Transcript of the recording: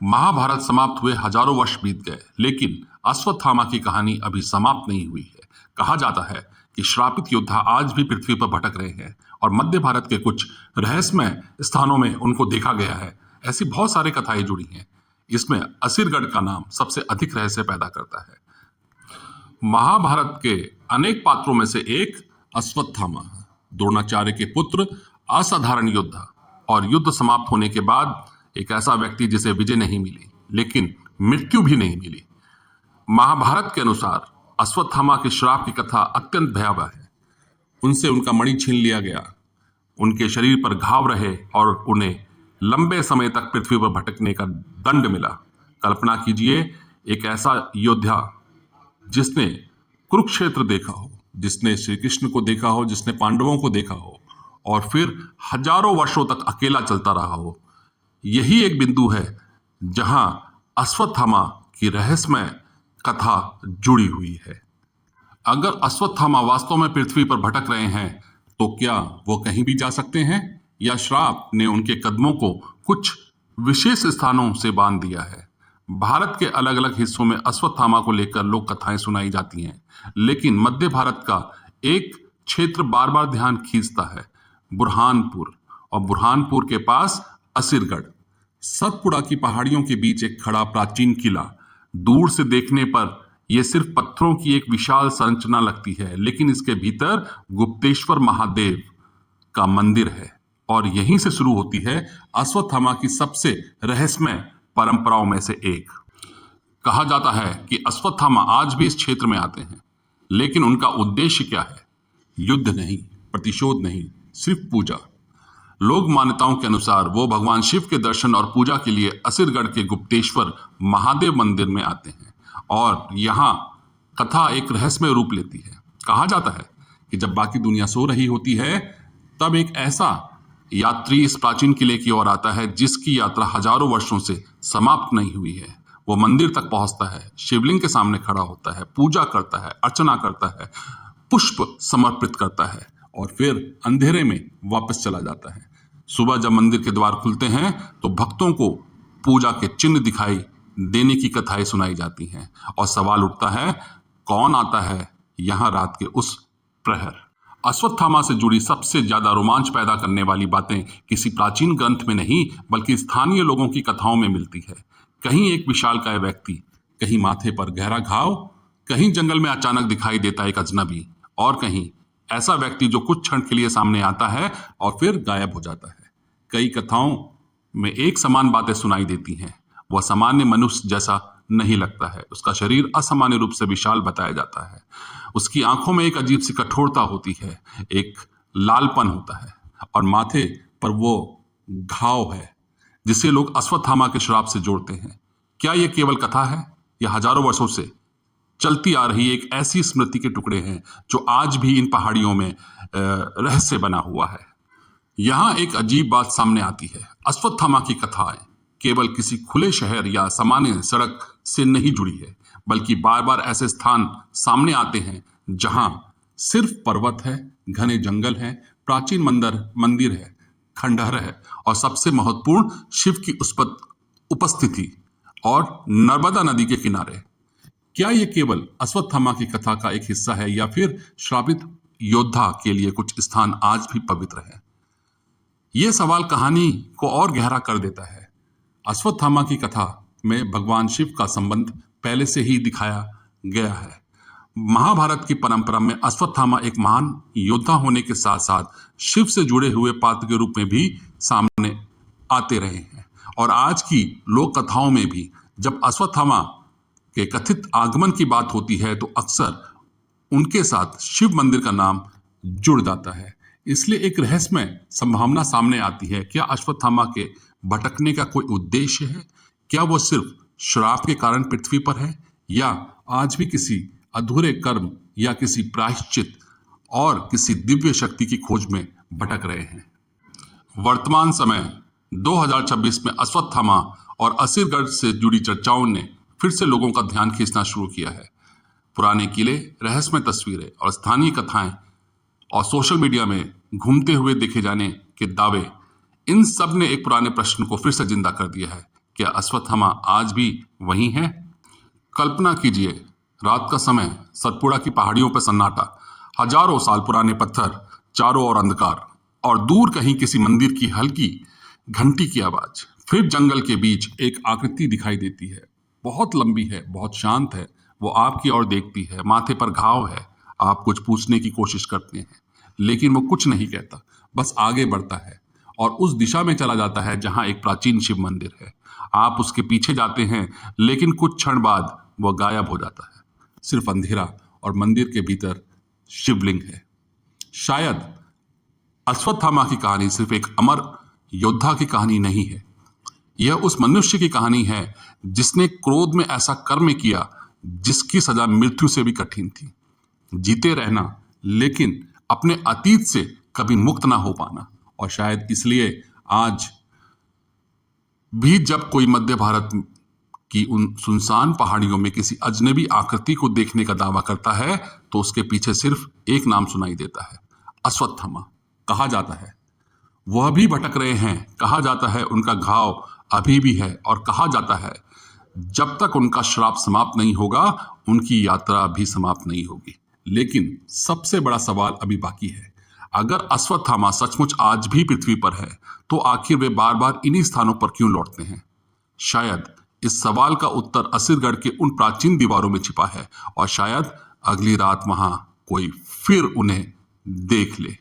महाभारत समाप्त हुए हजारों वर्ष बीत गए, लेकिन अश्वत्थामा की कहानी अभी समाप्त नहीं हुई है। कहा जाता है कि श्रापित योद्धा आज भी पृथ्वी पर भटक रहे हैं और मध्य भारत के कुछ रहस्यमय स्थानों में उनको देखा गया है। ऐसी बहुत सारी कथाएं जुड़ी हैं। इसमें असुरगढ़ का नाम सबसे अधिक रहस्य पैदा करता है। महाभारत के अनेक पात्रों में से एक अश्वत्थामा है, द्रोणाचार्य के पुत्र, असाधारण योद्धा और युद्ध समाप्त होने के बाद एक ऐसा व्यक्ति जिसे विजय नहीं मिली लेकिन मृत्यु भी नहीं मिली। महाभारत के अनुसार अश्वत्थामा के श्राप की कथा अत्यंत भयावह है। उनसे उनका मणि छीन लिया गया, उनके शरीर पर घाव रहे और उन्हें लंबे समय तक पृथ्वी पर भटकने का दंड मिला। कल्पना कीजिए, एक ऐसा योद्धा जिसने कुरुक्षेत्र देखा हो, जिसने श्री कृष्ण को देखा हो, जिसने पांडवों को देखा हो और फिर हजारों वर्षों तक अकेला चलता रहा हो। यही एक बिंदु है जहां अश्वत्थामा की रहस्यमय कथा जुड़ी हुई है। अगर अश्वत्थामा वास्तव में पृथ्वी पर भटक रहे हैं तो क्या वो कहीं भी जा सकते हैं या श्राप ने उनके कदमों को कुछ विशेष स्थानों से बांध दिया है? भारत के अलग अलग हिस्सों में अश्वत्थामा को लेकर लोक कथाएं सुनाई जाती हैं, लेकिन मध्य भारत का एक क्षेत्र बार बार ध्यान खींचता है, बुरहानपुर। और बुरहानपुर के पास असुरगढ़, सतपुड़ा की पहाड़ियों के बीच एक खड़ा प्राचीन किला। दूर से देखने पर यह सिर्फ पत्थरों की एक विशाल संरचना लगती है, लेकिन इसके भीतर गुप्तेश्वर महादेव का मंदिर है और यहीं से शुरू होती है अश्वत्थामा की सबसे रहस्यमय परंपराओं में से एक। कहा जाता है कि अश्वत्थामा आज भी इस क्षेत्र में आते हैं, लेकिन उनका उद्देश्य क्या है? युद्ध नहीं, प्रतिशोध नहीं, सिर्फ पूजा। लोक मान्यताओं के अनुसार वो भगवान शिव के दर्शन और पूजा के लिए असुरगढ़ के गुप्तेश्वर महादेव मंदिर में आते हैं और यहाँ कथा एक रहस्यमय रूप लेती है। कहा जाता है कि जब बाकी दुनिया सो रही होती है तब एक ऐसा यात्री इस प्राचीन किले की ओर आता है जिसकी यात्रा हजारों वर्षों से समाप्त नहीं हुई है। वो मंदिर तक पहुंचता है, शिवलिंग के सामने खड़ा होता है, पूजा करता है, अर्चना करता है, पुष्प समर्पित करता है और फिर अंधेरे में वापस चला जाता है। सुबह जब मंदिर के द्वार खुलते हैं तो भक्तों को पूजा के चिन्ह दिखाई देने की कथाएं सुनाई जाती हैं और सवाल उठता है, कौन आता है यहाँ रात के उस प्रहर? अश्वत्थामा से जुड़ी सबसे ज्यादा रोमांच पैदा करने वाली बातें किसी प्राचीन ग्रंथ में नहीं बल्कि स्थानीय लोगों की कथाओं में मिलती है। कहीं एक विशालकाय व्यक्ति, कहीं माथे पर गहरा घाव, कहीं जंगल में अचानक दिखाई देता एक अजनबी और कहीं ऐसा व्यक्ति जो कुछ क्षण के लिए सामने आता है और फिर गायब हो जाता है। कई कथाओं में एक समान बातें सुनाई देती हैं। वह सामान्य मनुष्य जैसा नहीं लगता है, उसका शरीर असामान्य रूप से विशाल बताया जाता है, उसकी आंखों में एक अजीब सी कठोरता होती है, एक लालपन होता है और माथे पर वो घाव है जिसे लोग अश्वत्थामा के श्राप से जोड़ते हैं। क्या यह केवल कथा है या हजारों वर्षों से चलती आ रही एक ऐसी स्मृति के टुकड़े हैं जो आज भी इन पहाड़ियों में रहस्य बना हुआ है? यहाँ एक अजीब बात सामने आती है। अश्वत्थामा की कथाएं केवल किसी खुले शहर या सामान्य सड़क से नहीं जुड़ी है, बल्कि बार बार ऐसे स्थान सामने आते हैं जहां सिर्फ पर्वत है, घने जंगल है, प्राचीन मंदिर है, खंडहर है और सबसे महत्वपूर्ण शिव की उपस्थिति और नर्मदा नदी के किनारे। क्या यह केवल अश्वत्थामा की कथा का एक हिस्सा है या फिर श्रापित योद्धा के लिए कुछ स्थान आज भी पवित्र है? यह सवाल कहानी को और गहरा कर देता है। अश्वत्थामा की कथा में भगवान शिव का संबंध पहले से ही दिखाया गया है। महाभारत की परंपरा में अश्वत्थामा एक महान योद्धा होने के साथ साथ शिव से जुड़े हुए पात्र के रूप में भी सामने आते रहे हैं और आज की लोक कथाओं में भी जब अश्वत्थामा के कथित आगमन की बात होती है तो अक्सर उनके साथ शिव मंदिर का नाम जुड़ जाता है। इसलिए एक रहस्यमय संभावना सामने आती है, क्या अश्वत्थामा के भटकने का कोई उद्देश्य है? क्या वो सिर्फ श्राप के कारण पृथ्वी पर है या आज भी किसी अधूरे कर्म या किसी प्रायश्चित और किसी दिव्य शक्ति की खोज में भटक रहे हैं? वर्तमान समय 2026 में अश्वत्थामा और असुरगढ़ से जुड़ी चर्चाओं ने फिर से लोगों का ध्यान खींचना शुरू किया है। पुराने किले, रहस्यमय तस्वीरें और स्थानीय कथाएं और सोशल मीडिया में घूमते हुए देखे जाने के दावे, इन सब ने एक पुराने प्रश्न को फिर से जिंदा कर दिया है। क्या अश्वत्थामा आज भी वही है? कल्पना कीजिए, रात का समय, सतपुड़ा की पहाड़ियों पर सन्नाटा, हजारों साल पुराने पत्थर, चारों ओर अंधकार और दूर कहीं किसी मंदिर की हल्की घंटी की आवाज। फिर जंगल के बीच एक आकृति दिखाई देती है। बहुत लंबी है, बहुत शांत है। वो आपकी ओर देखती है, माथे पर घाव है। आप कुछ पूछने की कोशिश करते हैं, लेकिन वो कुछ नहीं कहता, बस आगे बढ़ता है और उस दिशा में चला जाता है जहां एक प्राचीन शिव मंदिर है। आप उसके पीछे जाते हैं, लेकिन कुछ क्षण बाद वह गायब हो जाता है। सिर्फ अंधेरा और मंदिर के भीतर शिवलिंग है। शायद अश्वत्थामा की कहानी सिर्फ एक अमर योद्धा की कहानी नहीं है। यह उस मनुष्य की कहानी है जिसने क्रोध में ऐसा कर्म किया जिसकी सजा मृत्यु से भी कठिन थी। जीते रहना, लेकिन अपने अतीत से कभी मुक्त ना हो पाना। और शायद इसलिए आज भी जब कोई मध्य भारत की उन सुनसान पहाड़ियों में किसी अजनबी आकृति को देखने का दावा करता है, तो उसके पीछे सिर्फ एक नाम सुनाई देता है, अश्वत्थामा। कहा जाता है वह भी भटक रहे हैं, कहा जाता है उनका घाव अभी भी है, और कहा जाता है जब तक उनका श्राप समाप्त नहीं होगा, उनकी यात्रा भी समाप्त नहीं होगी। लेकिन सबसे बड़ा सवाल अभी बाकी है। अगर अश्वत्थामा सचमुच आज भी पृथ्वी पर है, तो आखिर वे बार बार इन्हीं स्थानों पर क्यों लौटते हैं? शायद इस सवाल का उत्तर असुरगढ़ के उन प्राचीन दीवारों में छिपा है, और शायद अगली रात वहां कोई फिर उन्हें देख ले।